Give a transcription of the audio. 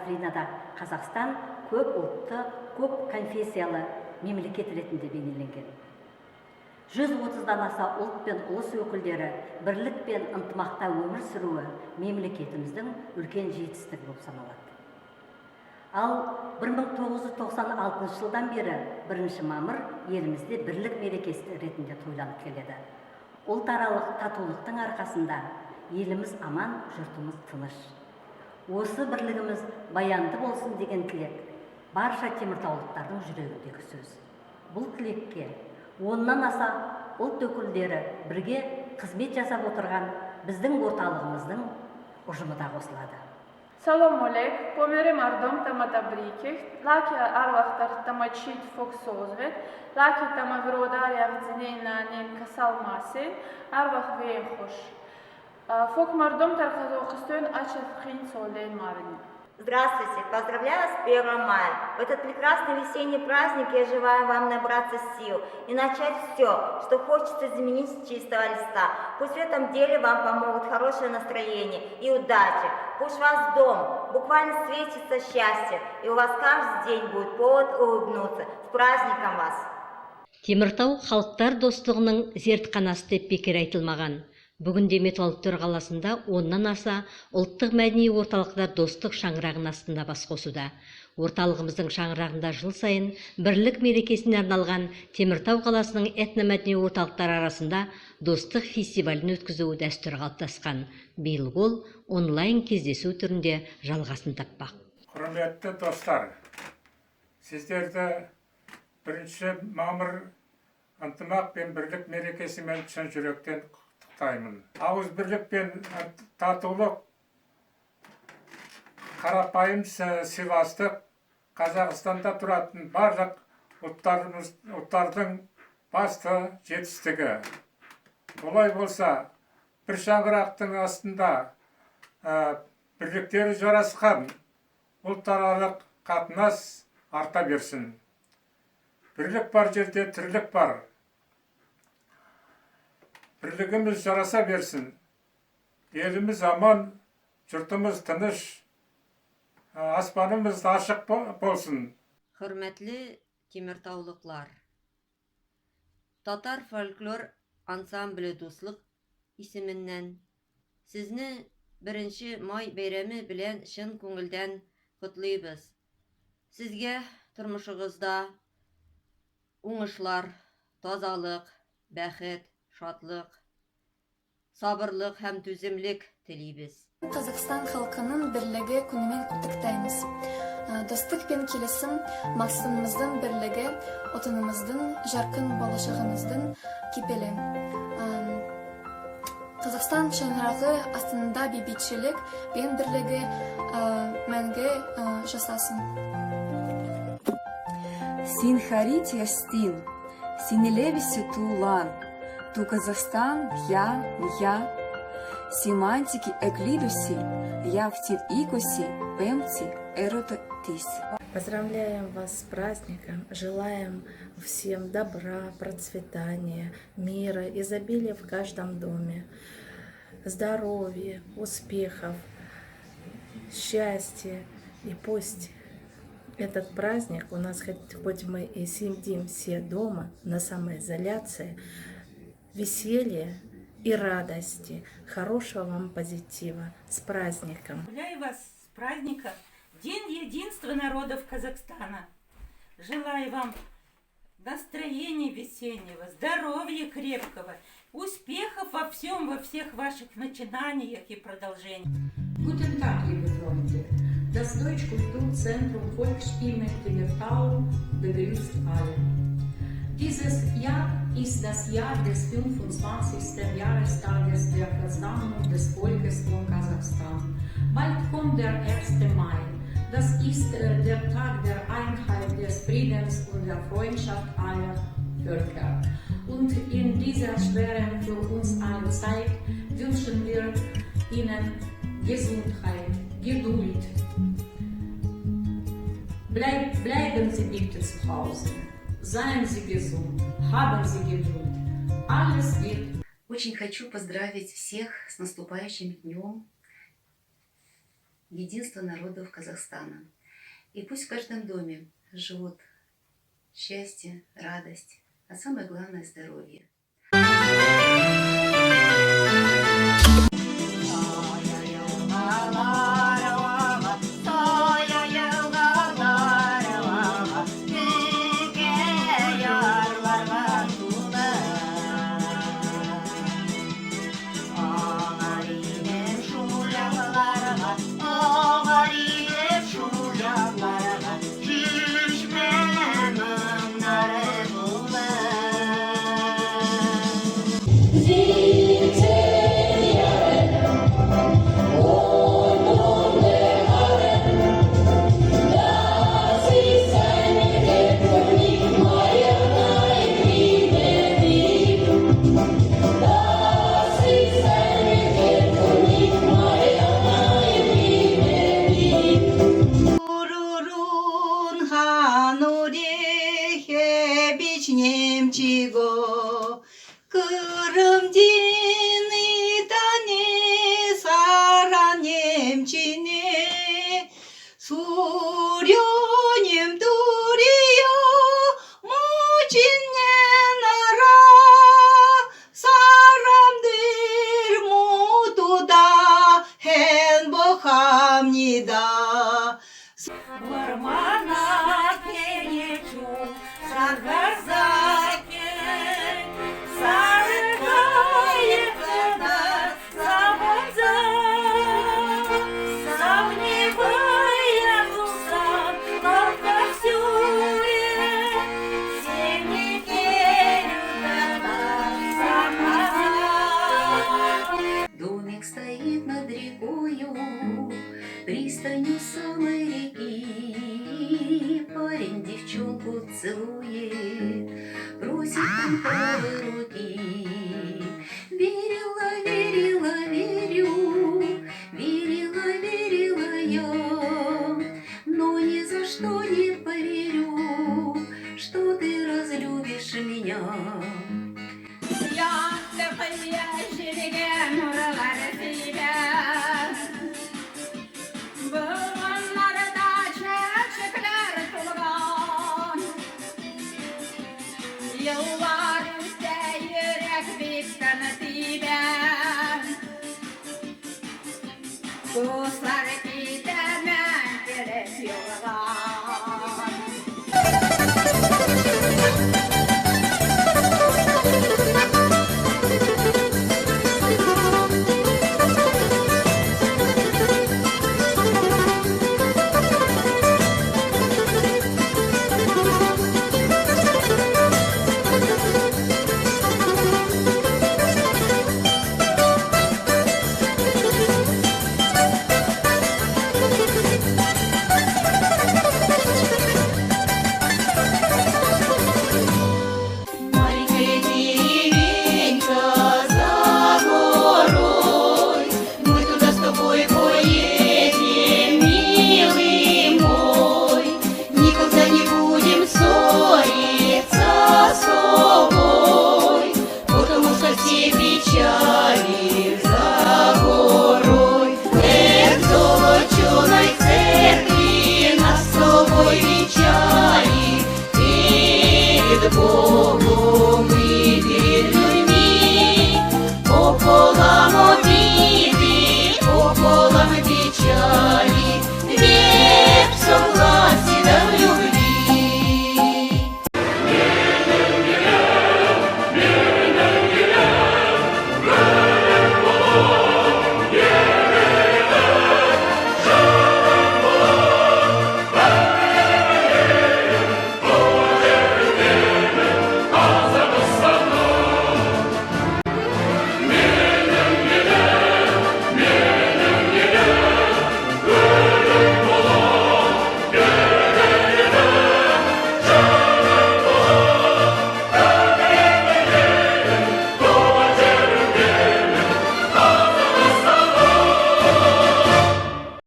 витринада Қазақстан көп ұлтты, көп конфессиялы мемлекет ретінде бейнеленген. 130-дан аса ұлт пен ұлыс өкілдері бірлік пен ынтымақта өмір сүруі мемлекетіміздің үлкен жетістігі болып саналады. Ал 1996 жылдан бері 1 мамыр елімізде бірлік мерекесі ретінде тойланып келеді. Ұлтаралық татулықтың арқасында еліміз аман, жұртымыз тыныш. Осы бірлігіміз баянды болсын деген тілек барша теміртаулықтардың жүрегіндегі сөз. Бұл тілекке 10-нан аса ұлт өкілдері бірге қызмет жасап отырған біздің орталығымыздың ұжымы да қосылады. Салом олег, померем ардом тамата брикех, лаки арвахтар тамачит фоксозвет, лаки тамавродария вдзинейна нем касалмасе, арвах вейхош. Фок мардом тархазохстен ачат хинцолей марни. Здравствуйте! Поздравляю вас с 1 мая. В этот прекрасный весенний праздник я желаю вам набраться сил и начать все, что хочется заменить с чистого листа. Пусть в этом деле вам помогут хорошее настроение и удача. Пусть ваш дом буквально светится счастье, и у вас каждый день будет повод улыбнуться. С праздником вас! Теміртау халықтар достығының зертханасы деп бекер айтылмаған. Бүгінде Металлургтер қаласында 10-нан аса ұлттық мәдени орталықтар достық шаңырағының астында бас қосуда. Орталығымыздың шаңырағында жыл сайын бірлік мерекесіне арналған Теміртау қаласының этномәдени орталықтары арасында достық фестивалін өткізу дәстүрі қалыптасқан. Биыл ол онлайн кездесу түрінде жалғасын таппақ. Құрметті достар, сіздерді 1 мамыр ынтымақ пен бірлік мерекесімен шын жүректен ауыз бірлік пен татулық, қарапайым сыйластық Қазақстанда тұратын барлық ұлттардың басты жетістігі. Олай болса, бір шаңырақтың астында бірліктері жарасқан ұлтаралық қатынас арта берсін. Бірлік бар жерде тірлік бар. Бірлігіміз жараса берсін, еліміз аман, жұртымыз тыныш, аспанымыз ашық болсын. Hürmetli Теміртаулықлар, Татар фольклор ансамблі Дуслық исеменнән сезне 1 май бәйрәме белән шын күңелдән котлыйбыз. Сезгә тормышыгызда уңышлар, тазалык, бәхет, шатлык, сабырлык һәм түземлек телибез. Қазақстан халкының бірлігі күнімен құттықтаймыз. Достық пен келісім максимумымыздың бірлігі, отанымыздың, жарқын болашағымыздың кепелі. Қазақстан шаңырағы астында бейбітшілік пен бірлігі мәңгі жасасын. Син харит ястин, синелевиси тулан. Ту Казахстан, я, семантики эклидуси, я в тит икуси, пемти, эрота тиси. Поздравляем вас с праздником, желаем всем добра, процветания, мира, изобилия в каждом доме, здоровья, успехов, счастья. И пусть этот праздник у нас, хоть мы и сидим все дома на самоизоляции, веселья и радости, хорошего вам позитива. С праздником! Поздравляю вас с праздником! День единства народов Казахстана! Желаю вам настроения весеннего, здоровья крепкого, успехов во всем, во всех ваших начинаниях и продолжениях. Guten Tag, liebe Freunde! Das Deutschkulturzentrum Volksstimme Temіртау begrüßt alle. Dieses Jahr ist das Jahr des 25. Jahrestages der Versammlung des Volkes von Kasachstan. Bald kommt der 1. Mai. Das ist der Tag der Einheit, des Friedens und der Freundschaft aller Völker. Und in dieser schweren für uns alle Zeit wünschen wir Ihnen Gesundheit, Geduld. Bleiben Sie bitte zu Hause. Seien Sie gesund, haben Sie Geduld. Alles wird. Очень хочу поздравить всех с наступающим днем единство народов Казахстана. И пусть в каждом доме живут счастье, радость, а самое главное – здоровье. немчи고 그름지니 땅에 사랑 немчи네 수료님 둘이여 무진네 나라 사람들 모두 다 행복합니다. Домик стоит над рекою, пристанью самой реки. Парень девчонку целует, просит там правой руки. Верила, верила, верю, верила, верила я, но ни за что не поверю, что ты разлюбишь меня. Yıllar üstte yürek bitsen tibe Kuşlar gidemem gerek yollar печали за горой, эх, золоченой церкви нас с собой венчали перед Богом.